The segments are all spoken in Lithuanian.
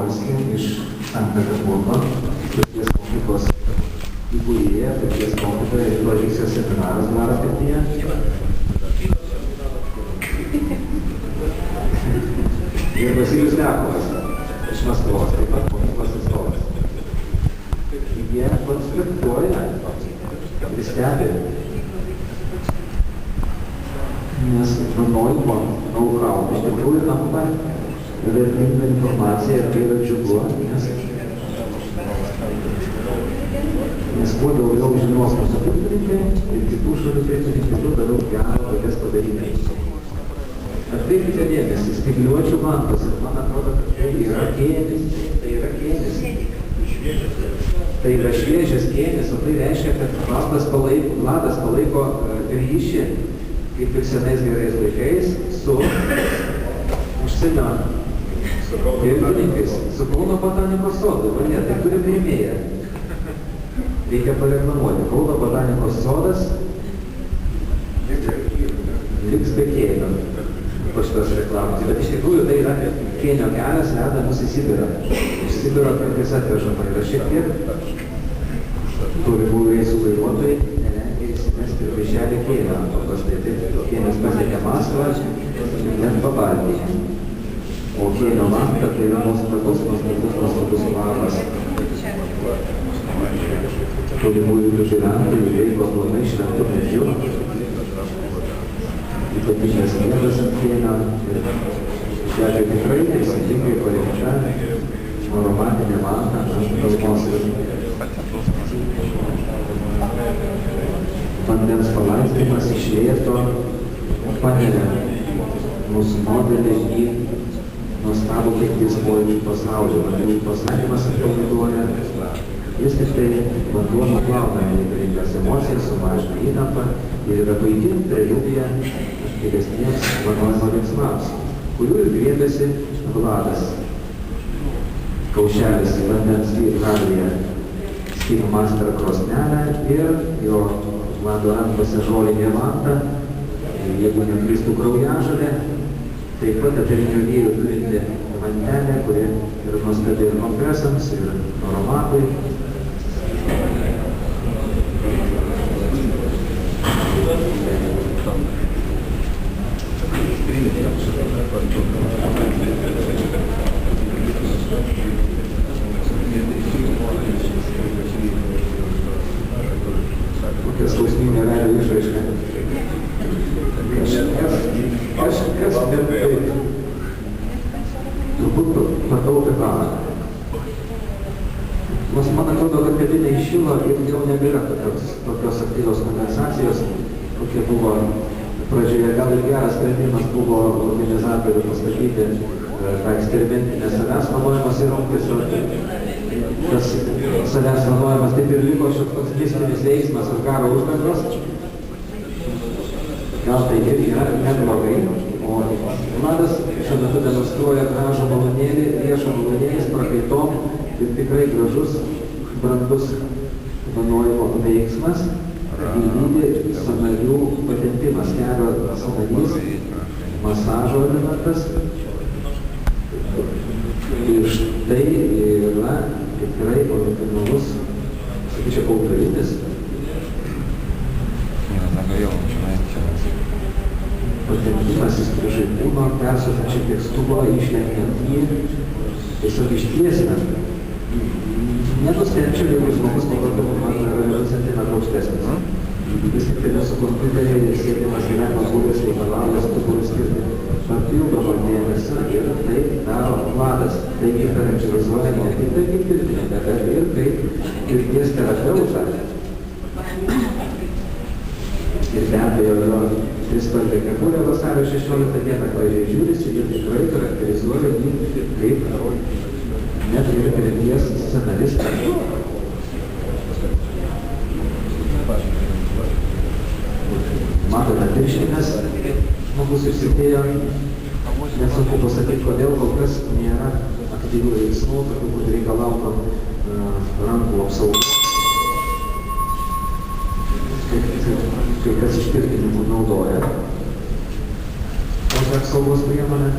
Komolskį iš Sankt Peterburgo, pirties mokyklos įkūrėja, pirties mokytoja ir Paryžiaus seminaras Dvaro pirtyje. Ir Vasilijus Lekovas iš Maskvos, taip pat mokyklos atstovas. Jie konspektuoja ir stebi, nes naudojimo know-how iš tikrųjų tampa vertinga informacija ir tai yra džiugu, nes kuo daugiau žinos mūsų pirmininkai ir kitų šalių pirmininkai, tuo daugiau gero tokias padaryti. Atkreipkite dėmesį, spygliuočių vantos, ir man atrodo, kad tai yra kėnis, tai yra šviežias kėnis, o tai reiškia, kad Vladas palaiko ryšį, kaip ir senais gerais laikais, su užsienio pirmininkais, su Kauno botanikos sodu. Ne, tai turi rėmėją. Reikia pareklamuoti. Kauno botanikos sodas liks be kėnio po šitos reklamos. Bet iš tikrųjų tai yra kėnio kelias, veda mus į Sibirą. Iš Sibiro kartais atvežama yra šiek tiek. Turi reisų vairuotojai, nelenkia įsimesti ir važiavė kėnio. Paprastai taip, kėnis pasiekia Maskvą ir net Pabaltiją. O kėnio vanta tai yra nuostabus varas. Tolimųjų gyventojų veiko planai šventų medžių. Ypatingas sniegas ant kėnio ir šiandien tikrai teisingai parinkta aromatinė vanta ant kalbos. Vandens palaistymas iš lėto paneria mūsų modelį į nuostabų pirties pojūčių pasaulį. Vandenų pasakymas atpalaiduoja, jis tik tai vanduo nuplauna nereikalingas emocijas, sumažina įtampą ir yra puiki preliudija didesniems vanojimo veiksmams, kurių ir griebiasi Vladas. Kaušelis vandens vyrhalėje Steam Master krosnelę ir jo Vlado rankose žolinė vanta, jeigu nekristų kraujažolė, taip pat eterinių aliejų turinti vantelė, kuri yra nuostabi ir kompresams, ir aromatui. Kokia skausminga veido išraiška. Kas bent taip. Turbūt matau pipaną. Nors man atrodo, kad kavinė iššilo ir jau nebėra tokios aktyvios kondensacijos, kokie buvo pradžioje. Gal ir geras sprendimas buvo organizatorių pastatyti tą eksperimentinę savęs vanojimas ir tas savęs vanojimas taip ir liko šitoks mistinis veiksmas ar karo uždangos. Gal tai ir yra neblogai, o Vladas šiuo metu demonstruoja gražų malonėlį, viešą malonėlis prakaitom ir tikrai gražus, brandus vanojimo veiksmas, įlydi sąnarių patempimas, kelio sąnarys, masažo elementas. Ir štai yra tikrai originalus, sakyčiau, autorinis. Patempimasis prie žaibūno, persukančią tekstūrą, išlenkiant jį, tiesiog ištiesinant. Nenustebčiau, jeigu žmogus pavartotų man yra centimetrų aukštesnis. Vis tik tai mūsų kompiuteriai siekiamas gyvenimo būdas reikalauja stuburų skirti papildomą dėmesį ir tai daro Vladas. Taigi charakterizuoja ne tik tai kaip pirtininką, bet ir kaip pirties terapeutą. Ir be abejo, jo trispalvė kepurė vasario 16 dieną, pavyzdžiui, žiūrisi ir tikrai charakterizuoja jį kaip net ir pirties scenaristą. Matome pirštinės, žmogus išsidėjo, nesunku pasakyti, kodėl kol kas nėra aktyvių veiksmų, tokių, kur reikalautų rankų apsaugos. Kai kas iš pirtininkų naudoja tokią apsaugos priemonę.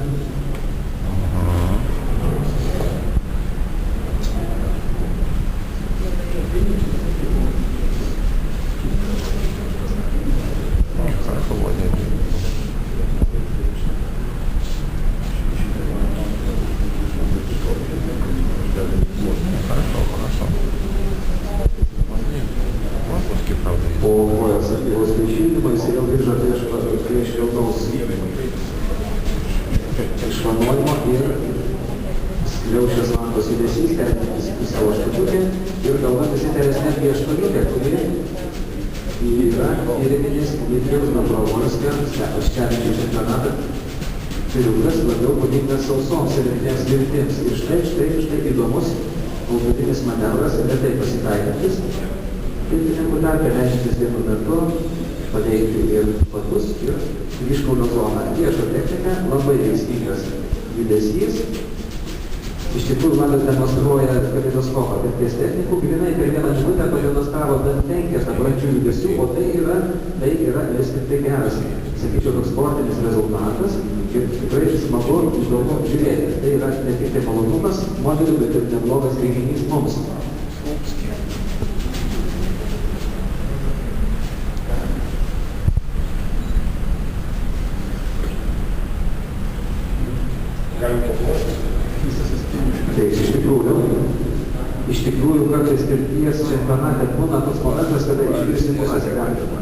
skliaušės lankos judesys, perėmės į savo aštuoniukę ir galva pasiterės netgi aštuoniukę, kuri yra įrėminis Dmitrijaus Dobrovolskio Ščevičių čempionatą triukas labiau būdingas sausoms ir rimtiems girtims. Ir štai įdomus užduotinis manevras, retai pasitaikantis. Pirtininkų tarpe leidžiantis vienu metu pateikti ir batus ir kryžkaulio zoną. Viešo technika, labai veiksmingas judesys. Iš tikrųjų, man demonstruoja kaleidoskopą pirties technikų, grinai per vieną minutę pademonstravo bent 5 brandžių judesių, o tai yra vis tik tai geras, sakyčiau, toks sportinis rezultatas ir tikrai smagu, įdomu žiūrėti. Tai yra ne tik tai malonumas modelių, bet ir neblogas renginys mums. Tai iš tikrųjų kartais pirties čempionate būna toks momentas, kada išgirsti pusės galima.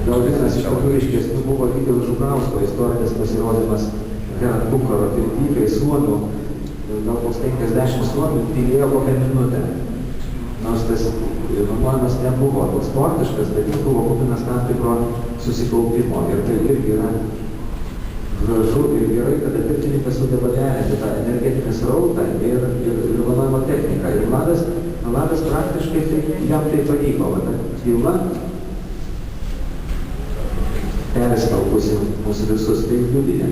Gal vienas iš tokių ryškesnių buvo Vytauto Žubrausko istorinis pasirodymas Herant Bukaro pirty, kai suomių, gal koks 50 suomių tylėjo kokią minutę. Nors tas nuomojimas nebuvo toks sportiškas, bet jis buvo kupinas tam tikro susikaupimo. Ir tai irgi yra gražu ir gerai, kada pirtininkas sugeba derinti tą energetinį srautą ir vanojimo techniką. Ir Vladas praktiškai jam tai pavyko. Tyla persmelkusi mūsų visus, tai liudija.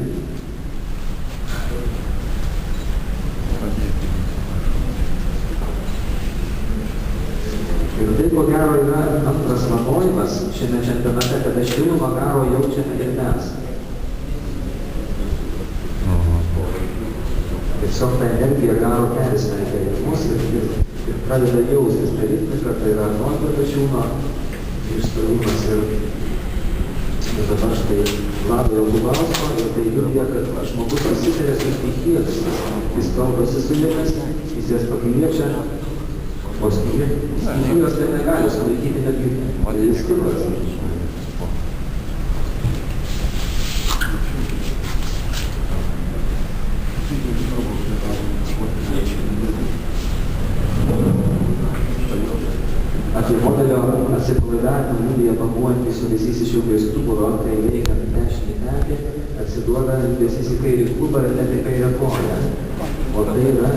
Ir tai, ko gero, yra antras vanojimas šiame čempionate, kada šilumą garo jaučiame ir mes. Tiesiog ta energija garo persmelkia ir mus ir pradeda jaustis. Tai ritmika, tai yra Norberto Šiūno išstojimas ir dabar štai Vlado Jokubausko ir tai liudija, kad žmogus pasiterė su stichijas. Jis kalbasi su jomis, jis jas pakviečia, o stichijos tai negali sulaikyti netgi skirtas. Apie modelio atsipalaidavimą liudija banguojantys judesys iš ilgo stuburo, kai veikiant dešinį petį atsiduoda judesys į kairį klubą ir net į kairę koją. O tai yra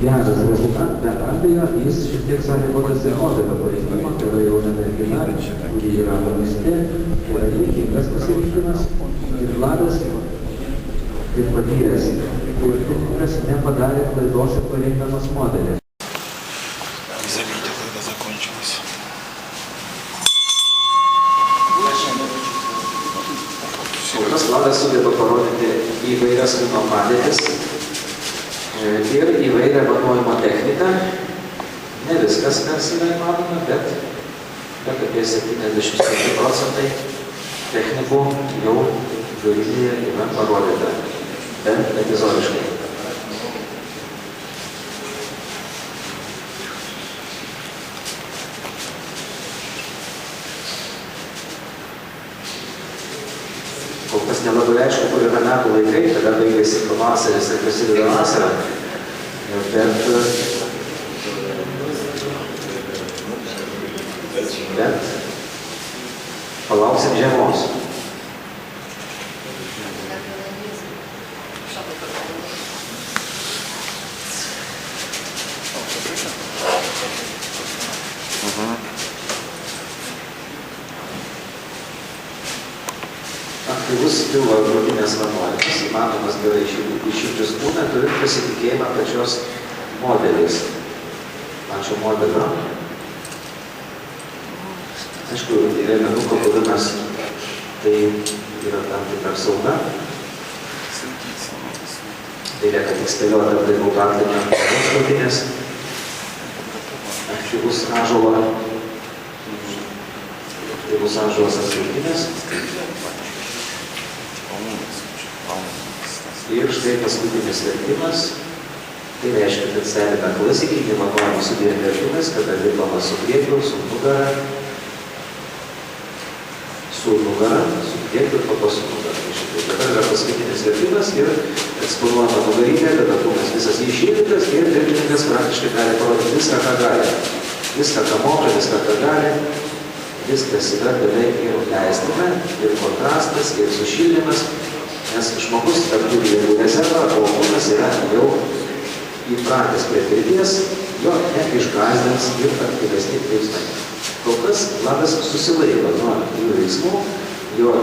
geras rezultatas, be abejo, jis šiek tiek sąlygotas ir modelio pareigimo, tai yra jauna mergina, kuri yra lanksti, yra dėkingas pasirinkimas ir Vladas, kaip patyręs, pirtininkas nepadarė klaidos ir parinkdamas modelį. Vladas sugeba parodyti įvairias kūno padėtis ir įvairią vanojimo techniką. Ne viskas, kas yra įmanoma, bet apie 70% technikų jau žvaigždėje yra parodyta, bent epizodiškai. Kol kas nelabai aišku, kur yra metų laikai, kada baigėsi pavasaris ir prasideda vasara. Bet palauksim žiemos. Aktyvus pilvo grūdinės vanojimas, įmanomas gerai išjudžius kūną, turint pasitikėjimą pačios modeliais. Pačio modelio. Aišku, rėmenuko buvimas tai yra tam tikra sauga. Tai lieka tik spėlioti, ar tai būtų atlinio grūdinės. Aktyvus ąžuolas atskirtinės. Ir štai paskutinis vertimas. Tai reiškia, kad stebime klasikinį vanojimą su dviem vertimais, kada dirbama su priekiu, su nugara, su priekiu ir po to su nugara. Dabar yra paskutinis vertimas ir eksponuojama nugarinė, tada kūnas visas iššildytas ir pirtininkas praktiškai gali parodyti viską, ką gali. Viską, ką moka, viską, ką gali. Viskas yra beveik ir leistina, ir kontrastas, ir sušildymas, nes žmogus dar turi jėgų rezervą, o kūnas yra jau įpratęs prie pirties, jo neišgąsdins ir aktyvesni veiksmai. Kol kas Vladas susilaiko nuo jų veiksmų, jo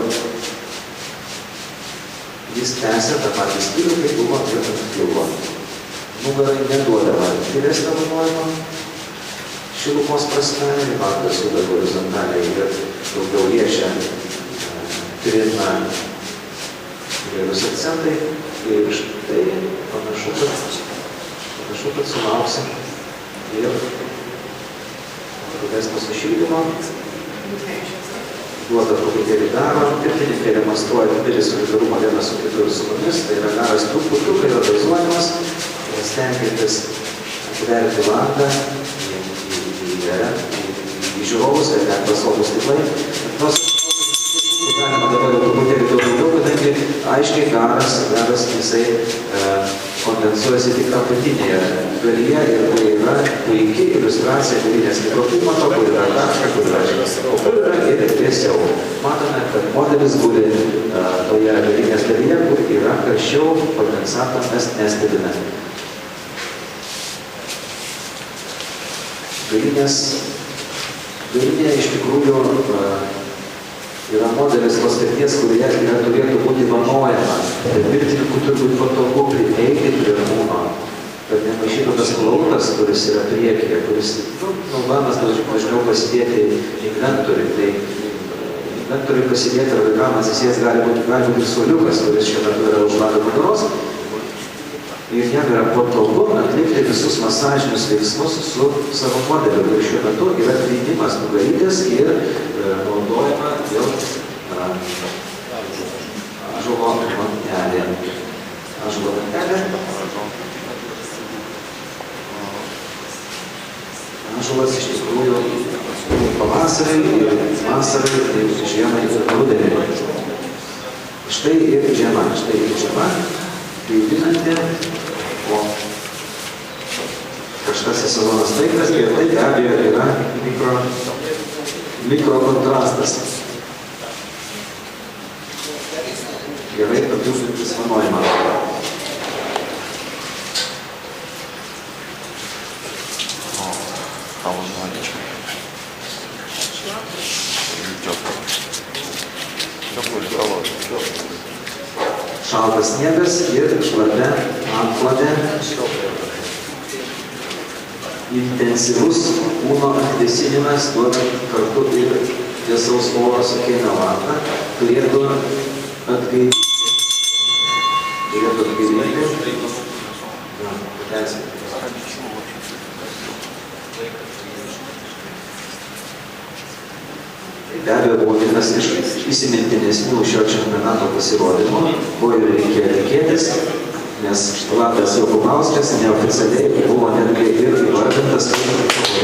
jis tęsia tą patį stilių, kaip buvo ir ant pilvo. Nugarai neduodama didesnio vanojimo, šilumos prasme, Vladas juda horizontaliai ir daugiau liečia trina įvairius akcentai ir štai panašu, kad sulauksim ir didesnio sušildymo. Duoda truputėlį daro, pirtininkai demonstruoja didelį solidarumą vienas su kitu ir su mumis, tai yra garas truputukai yra dozuojamas, stengiantis atverti langą į žiūrovus, kad net pasaugus stiklai. Nors galima dabar jau truputėlį daugiau, kadangi aiškiai garas jisai kondensuojasi tik apatinėje dalyje ir tai yra puikiai iliustracija garinės mikroklimato, kur yra taška, kur yra žemės, o kur yra ir tiesiau. Matome, kad modelis guli toje garinės dalyje, kur yra karščiau, kondensatą mes nestebime. Garinė iš tikrųjų yra modelis tos pirties, kurioje turėtų būti vanojama. Tai pirtininkų turi būti patogu prieiti prie kūno, kad nemaišytų tas plautas, kuris yra priekyje, kuris naudojamas dažniau pasidėti inventoriui. Tai inventoriui pasidėti ar vaikam atsisės gali būti ir suoliukas, kuris šiuo metu yra už Vlado nugaros. Ir jam yra patogu atlikti visus masažinius veiksmus su savo modeliu. Ir šiuo metu yra trynimas nugarytės ir naudojama jau ąžuolo vantelė. Ąžuolo vantelė. Ąžuolas iš tikrųjų pavasarį ir vasarai ir žiemai ir rudenį. Štai ir žiema, gaivinanti, o karštasis sezonas baigtas ir tai be abejo yra mikrokontrastas. Gerai papildantis vanojimą. Šaltas sniegas ir šlapia antklodė. Intensyvus kūno atvėsinimas duoda kartu ir vėsaus oro sukeina vantą, turėtų atgaivinti. Be abejo, buvo vienas iš įsimintinesnių šio čempionato pasirodymų, ko ir reikėjo tikėtis, nes Vladas Jokubauskas neoficialiai buvo netgi ir įvardintas kaip